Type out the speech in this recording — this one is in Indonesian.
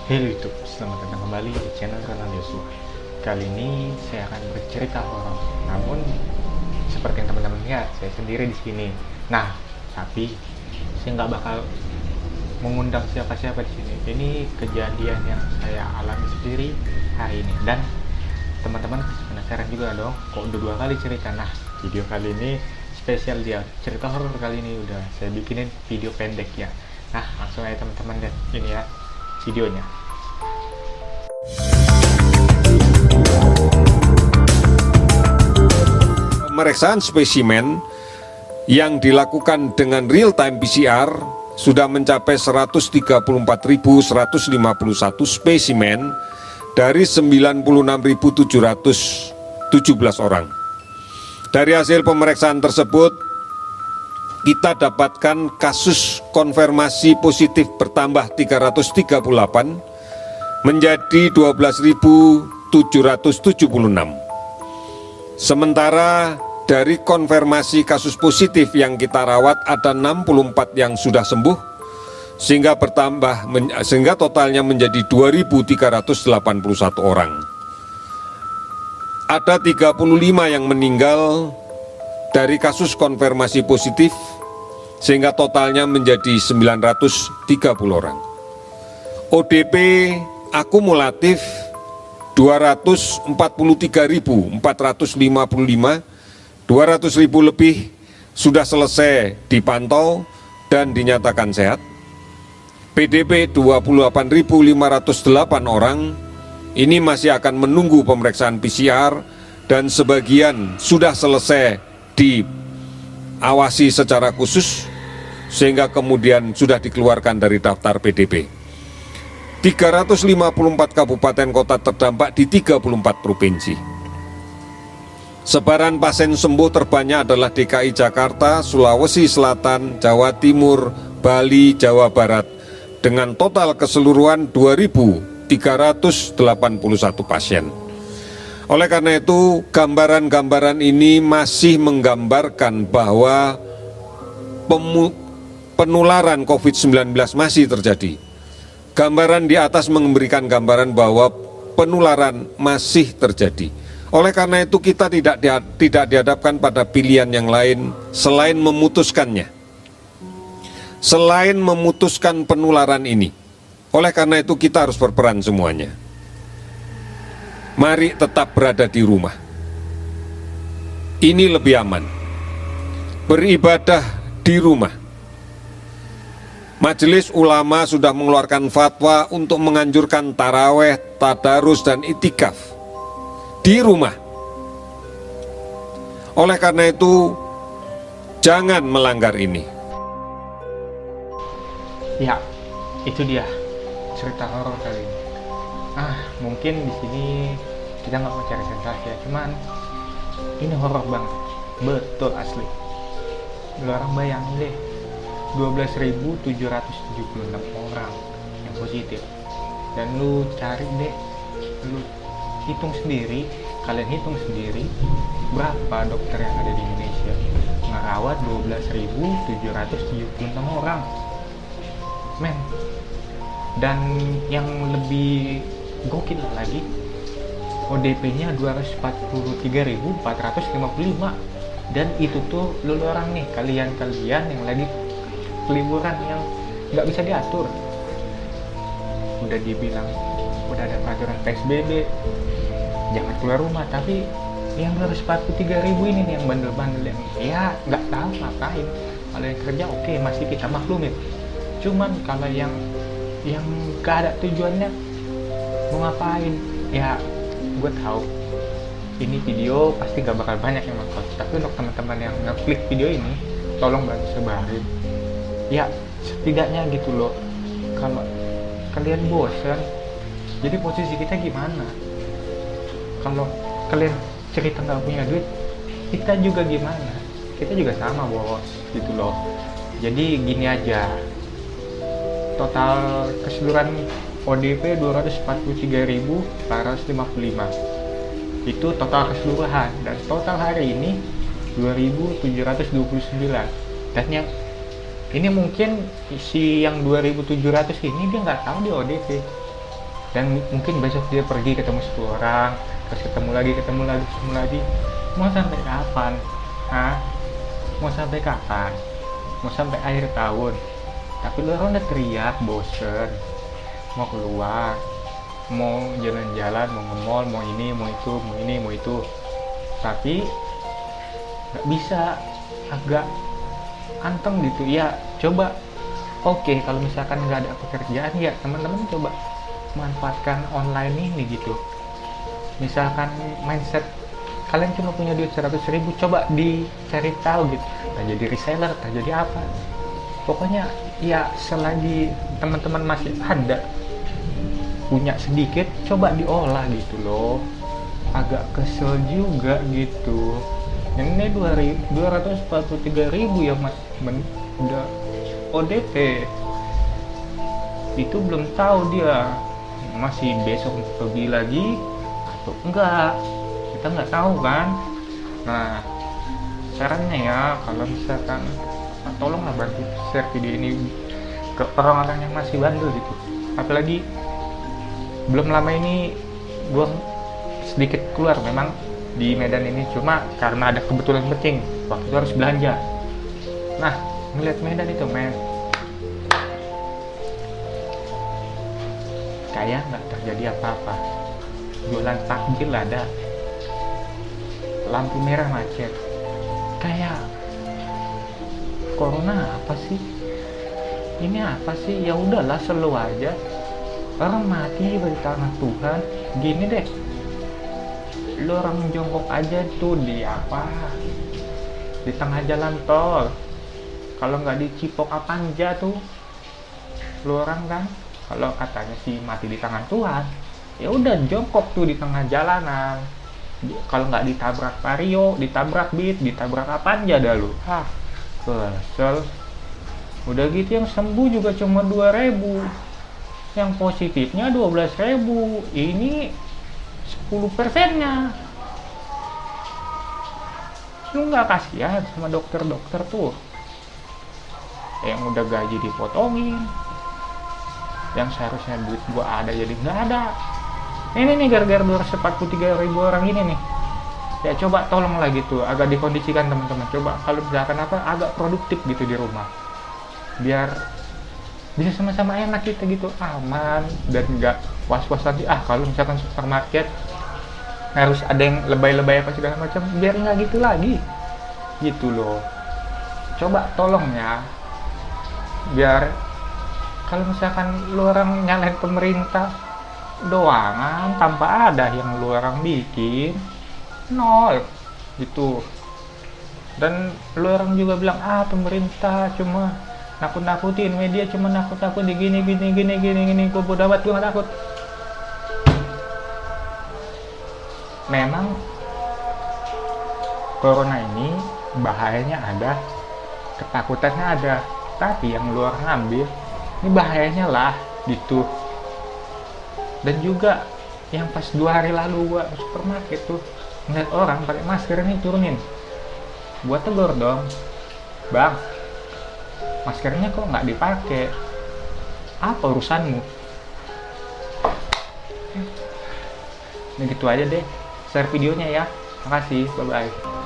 Halo YouTube, selamat datang kembali di channel Ronald Yosua. Kali ini saya akan bercerita horor. Namun seperti yang teman-teman lihat, saya sendiri di sini. Nah, tapi saya nggak bakal mengundang siapa-siapa di sini. Ini kejadian yang saya alami sendiri hari ini. Dan teman-teman penasaran juga dong, kok udah 2 kali cerita. Nah, video kali ini spesial dia. Cerita horor kali ini udah saya bikinin video pendek ya. Nah, langsung aja teman-teman lihat ini ya videonya. Pemeriksaan spesimen yang dilakukan dengan real time PCR sudah mencapai 134.151 spesimen dari 96.717 orang. Dari hasil pemeriksaan tersebut, kita dapatkan kasus konfirmasi positif bertambah 338 menjadi 12.776. Sementara dari konfirmasi kasus positif yang kita rawat ada 64 yang sudah sembuh sehingga totalnya menjadi 2.381 orang. Ada 35 yang meninggal dari kasus konfirmasi positif sehingga totalnya menjadi 930 orang. ODP akumulatif 243.455, 200.000 lebih sudah selesai dipantau dan dinyatakan sehat. PDP 28.508 orang, ini masih akan menunggu pemeriksaan PCR dan sebagian sudah selesai diawasi secara khusus sehingga kemudian sudah dikeluarkan dari daftar PDP. 354 kabupaten kota terdampak di 34 provinsi. Sebaran pasien sembuh terbanyak adalah DKI Jakarta, Sulawesi Selatan, Jawa Timur, Bali, Jawa Barat dengan total keseluruhan 2.381 pasien. Oleh karena itu, gambaran-gambaran ini masih menggambarkan bahwa penularan COVID-19 masih terjadi. Gambaran di atas memberikan gambaran bahwa penularan masih terjadi. Oleh karena itu, kita tidak dihadapkan pada pilihan yang lain selain memutuskannya. Selain memutuskan penularan ini. Oleh karena itu, kita harus berperan semuanya. Mari tetap berada di rumah. Ini lebih aman. Beribadah di rumah. Majelis Ulama sudah mengeluarkan fatwa untuk menganjurkan taraweh, tadarus, dan itikaf di rumah. Oleh karena itu, jangan melanggar ini. Ya, itu dia cerita horor kali ini. Mungkin di sini kita nggak mau cari sensasi ya, cuman ini horor banget, betul asli. Lu orang bayangin deh, 12.776 orang yang positif, dan lu cari deh, lu hitung sendiri, kalian hitung sendiri berapa dokter yang ada di Indonesia ngerawat 12.776 orang, men. Dan yang lebih gokil lagi, ODP-nya 243.455, dan itu tuh lu orang nih, kalian yang lagi liburan yang nggak bisa diatur. Udah dibilang udah ada peraturan PSBB, jangan keluar rumah, tapi yang 243.000 ini nih yang bandel-bandel yang ya nggak tahu ngapain. Kalau yang kerja oke, masih kita maklumin. Cuman kalau yang gak ada tujuannya mau ngapain ya, gue tahu ini video pasti gak bakal banyak yang nonton, tapi untuk teman-teman yang ngeklik video ini, tolong bantu sebarin ya, setidaknya gitu loh. Kalau kalian bosan, jadi posisi kita gimana? Kalau kalian cerita gak punya duit, kita juga gimana? Kita juga sama bos, gitu loh. Jadi gini aja, total keseluruhan ODP 243.455. Itu total keseluruhan, dan total hari ini 2.729. Dan yang ini mungkin si yang 2.700 ini dia nggak tahu di ODP, dan mungkin besok dia pergi ketemu 10 orang, terus ketemu lagi. Mau sampai kapan? Hah? Mau sampai kapan? Mau sampai akhir tahun? Tapi lu orang udah teriak bosen, mau keluar, mau jalan-jalan, mau nge-mall, mau ini, mau itu, mau ini, mau itu, tapi nggak bisa, agak anteng gitu ya. Coba oke, kalau misalkan nggak ada pekerjaan ya teman-teman coba manfaatkan online ini gitu. Misalkan mindset kalian cuma punya duit 100.000, coba dicari tahu gitu, nah jadi reseller, nah jadi apa, pokoknya ya selagi teman-teman masih ada punya sedikit, coba diolah gitu loh. Agak kesel juga gitu, ini 243.000 ya mas, udah ODP itu belum tahu dia masih besok pergi lagi atau enggak, kita nggak tahu kan. Nah sarannya ya, kalau misalkan tolonglah bantu share video ini ke orang-orang yang masih bandel gitu. Apalagi belum lama ini gua sedikit keluar memang di Medan ini, cuma karena ada kebetulan penting waktu itu harus belanja. Nah ngeliat Medan itu men, kayak nggak terjadi apa-apa. Jualan takjil ada, lampu merah macet, kayak corona apa sih ini, apa sih, ya udahlah selalu aja, orang mati di tangan Tuhan. Gini deh, lu orang jongkok aja tuh di apa, di tengah jalan tol, kalau nggak di Cipok Apanja tuh, lu orang kan kalau katanya sih mati di tangan Tuhan, ya udah jongkok tuh di tengah jalanan. Kalau nggak ditabrak Vario, ditabrak Beat, ditabrak Apanja dah lu. Kesel. Udah gitu yang sembuh juga cuma 2.000, yang positifnya 12.000, ini 10%-nya. Lu nggak kasihan sama dokter-dokter tuh yang udah gaji dipotongin, yang seharusnya duit gua ada jadi nggak ada. Ini nih gara-gara 243.000 orang ini nih. Ya coba tolonglah gitu, agak dikondisikan teman-teman. Coba kalau misalkan apa, agak produktif gitu di rumah, biar bisa sama-sama enak kita gitu, aman, dan nggak was-was nanti kalau misalkan supermarket harus ada yang lebay-lebay apa segala macam, biar nggak gitu lagi gitu loh. Coba tolong ya, biar kalau misalkan lu orang nyalain pemerintah doangan tanpa ada yang lu orang bikin, nol gitu. Dan lu orang juga bilang pemerintah cuma nakut-nakutin, media cuma nakut-nakutin gini, gue bodo amat, gue gak takut. Memang corona ini bahayanya ada, ketakutannya ada, tapi yang lu orang ambil ini bahayanya lah gitu. Dan juga yang pas 2 hari lalu gua ke supermarket tuh ngeliat orang pakai masker ini turunin, gua tegur dong, bang, maskernya kok nggak dipakai, apa urusanmu? Ini gitu aja deh, share videonya ya, makasih, bye bye.